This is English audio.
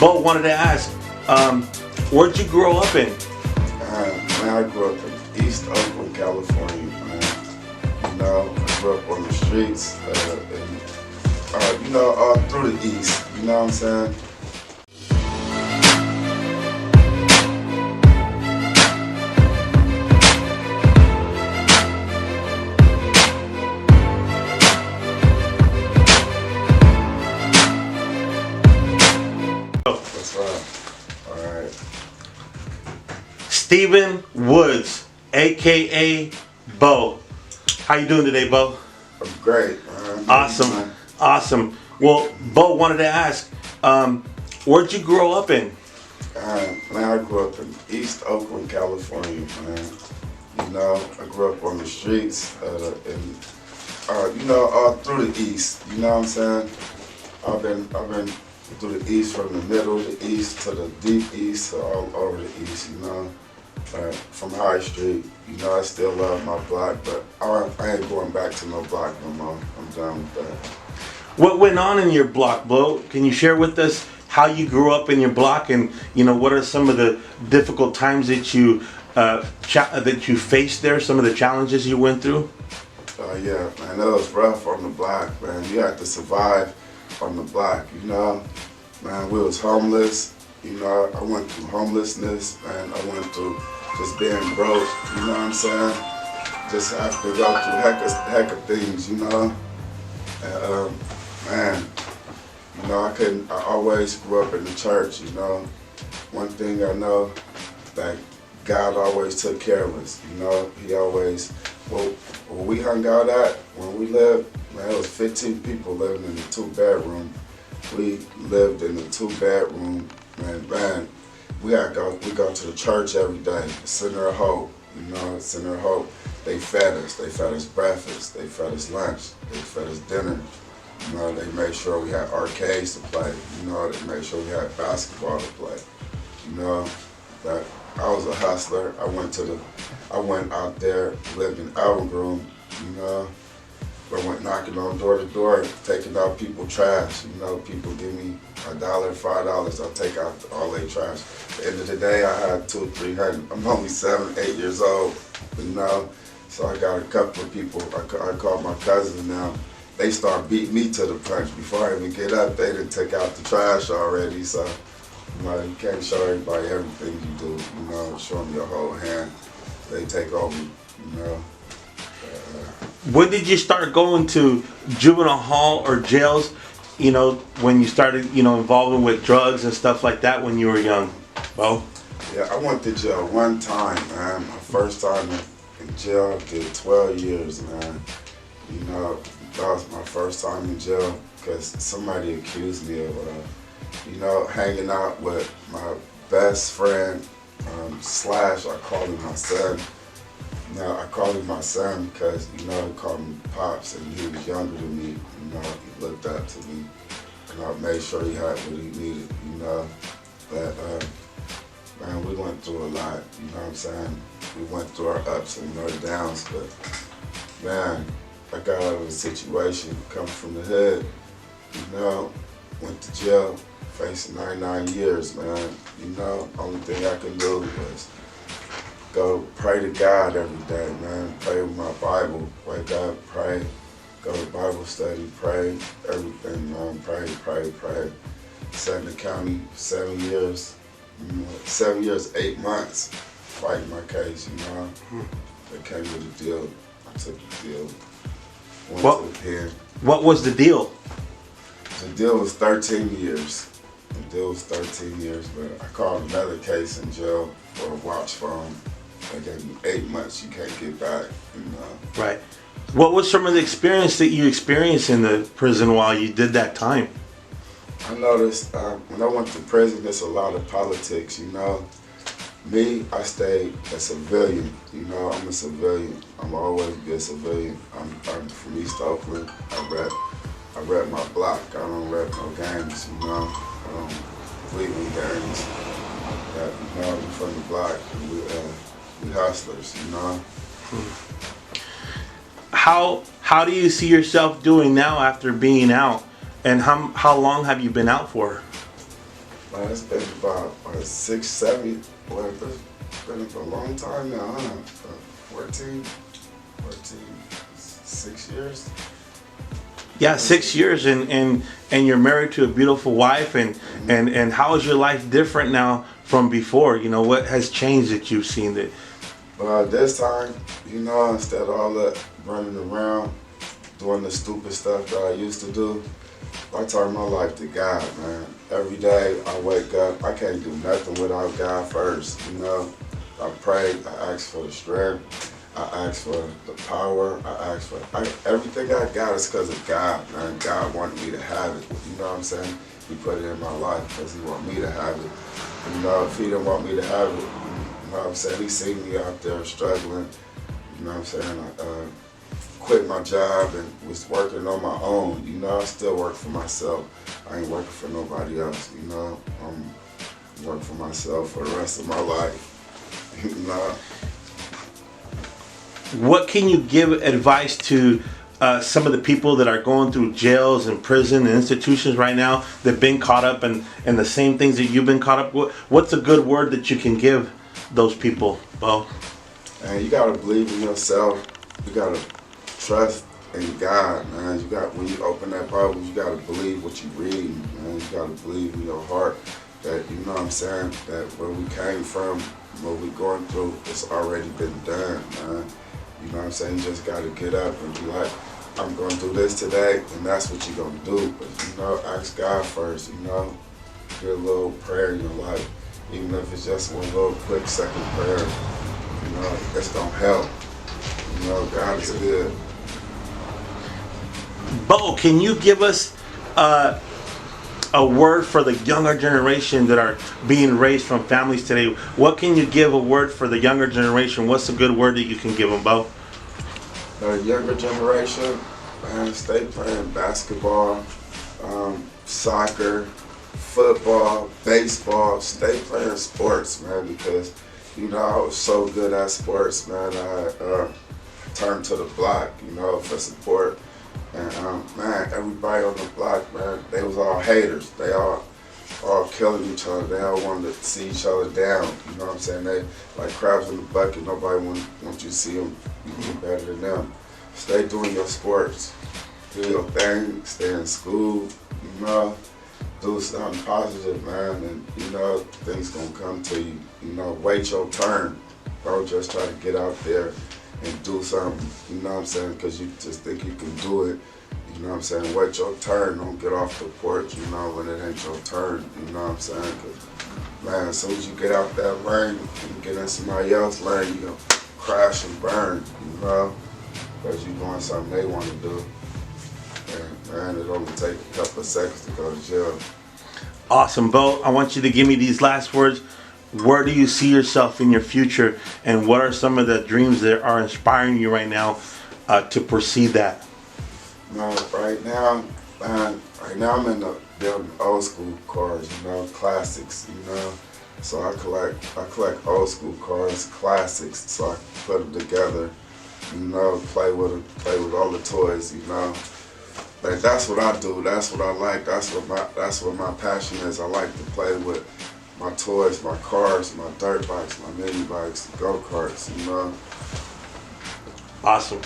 Bo, wanted to ask, where'd you grow up in? Man, I grew up in East Oakland, California, man. You know, I grew up on the streets, all through the East, you know what I'm saying? That's right. All right. Stephen Woods, aka Bo. How you doing today, Bo? I'm great, man. Awesome, awesome. Well, Bo, wanted to ask, where'd you grow up in? Man, I grew up in East Oakland, California, man. You know, I grew up on the streets, all through the East. You know what I'm saying? I've been through the East, from the middle, the East to the deep East, to all over the East. You know, from High Street. You know, I still love my block, but I ain't going back to no block no more. I'm done with that. What went on in your block, Bo? Can you share with us how you grew up in your block, and what are some of the difficult times that you faced there? Some of the challenges you went through. Yeah, man, it was rough on the block, man. You had to survive on the block, you know. Man, we was homeless. You know, I went through homelessness, man. I went through just being broke, you know what I'm saying? Just have to go through heck of things, you know. And, man, I always grew up in the church, you know. One thing I know, that God always took care of us, you know. He always, where we hung out at, when we lived, man, it was 15 people living in a 2-bedroom. We lived in a 2-bedroom, man. We go to the church every day, the Center of Hope, you know, Center of Hope. They fed us breakfast, they fed us lunch, they fed us dinner. You know, they made sure we had arcades to play. You know, they made sure we had basketball to play. You know, but I was a hustler. I went out there, lived in Allengroom, you know. I went knocking on door to door, taking out people's trash. You know, people give me $1, $5, I'll take out all their trash. At the end of the day, I had $200, $300. I'm only 7, 8 years old, you know. So I got a couple of people. I called my cousins now. They start beating me to the punch. Before I even get up, they done take out the trash already. So, you can't show everybody everything you do, you know, show them your whole hand. They take over, you know. When did you start going to juvenile hall or jails, when you started, involving with drugs and stuff like that when you were young, Bo? Yeah, I went to jail one time, man. My first time in jail, I did 12 years, man. You know, that was my first time in jail because somebody accused me of, hanging out with my best friend, slash, I call him my son. Now, I call him my son because, he called me Pops, and he was younger than me. He looked up to me, and I made sure he had what he needed, But, man, we went through a lot, you know what I'm saying? We went through our ups and our downs, but, man, I got out of the situation, coming from the hood, went to jail, facing 99 years, man. Only thing I can do was go pray to God every day, man. Pray with my Bible, wake up, pray, go to Bible study, pray, everything, man. Pray. Sat in the county 7 years, 7 years, 8 months, fighting my case, They came with a deal. I took the deal. Went to the pen. What was the deal? The deal was 13 years. The deal was 13 years, but I called another case in jail for a watch phone. They gave me 8 months, you can't get back, Right. What was some of the experience that you experienced in the prison while you did that time? I noticed when I went to prison, there's a lot of politics, Me, I stayed a civilian, I'm a civilian. I'm always be a civilian. I'm from East Oakland. I rep my block. I don't rep no gangs, I don't believe in gangs. I'm from the block. We hustlers, How do you see yourself doing now after being out? And how long have you been out for? It's been about 6, 7, well, it's been a long time now, huh? 14, 6 years. Yeah, 6 years, and you're married to a beautiful wife, and how is your life different now from before? You know, what has changed that you've seen that? But this time, instead of all that running around, doing the stupid stuff that I used to do, I turn my life to God, man. Every day I wake up, I can't do nothing without God first, I pray, I ask for the strength, I ask for the power, everything I got is because of God, man. God wanted me to have it, you know what I'm saying? He put it in my life because he wanted me to have it. If he didn't want me to have it, you know what I'm saying? He seen me out there struggling, you know what I'm saying? I quit my job and was working on my own, I still work for myself. I ain't working for nobody else, I'm working for myself for the rest of my life, What can you give advice to some of the people that are going through jails and prison and institutions right now that've been caught up in the same things that you've been caught up with? What's a good word that you can give those people, Bo? And you gotta believe in yourself. You gotta trust in God, man. When you open that Bible, you gotta believe what you read, man. You gotta believe in your heart that, you know what I'm saying, that where we came from, what we going through, it's already been done, man. You know what I'm saying? You just gotta get up and be like, I'm gonna do this today, and that's what you're gonna do. But ask God first, get a little prayer in your life. Even if it's just one little quick second prayer, that's gonna help. God is good. Bo, can you give us a word for the younger generation that are being raised from families today? What can you give a word for the younger generation? What's a good word that you can give them, Bo? The younger generation, man, stay playing basketball, soccer, football, baseball. Stay playing sports, man, because I was so good at sports, man. I turned to the block, for support. And man, everybody on the block, man, they was all haters. They all killing each other. They all wanted to see each other down. You know what I'm saying? They like crabs in the bucket. Nobody want you to see them be better than them. Stay doing your sports. Do your thing. Stay in school. Do something positive, man, and things gonna come to you. Wait your turn. Don't just try to get out there and do something, you know what I'm saying, because you just think you can do it, you know what I'm saying. Wait your turn. Don't get off the porch, when it ain't your turn, you know what I'm saying, because, man, as soon as you get out that lane and get in somebody else's lane, you're going to crash and burn, because you're doing something they want to do. And, man, it only take a couple of seconds to go to jail. Awesome, Bo. I want you to give me these last words. Where do you see yourself in your future, and what are some of the dreams that are inspiring you right now to pursue that? Right now I'm in the building old school cars, classics, So I collect old school cars, classics, so I can put them together, play with all the toys, Like that's what I do. That's what I like. That's what my passion is. I like to play with my toys, my cars, my dirt bikes, my mini bikes, go-karts, Awesome.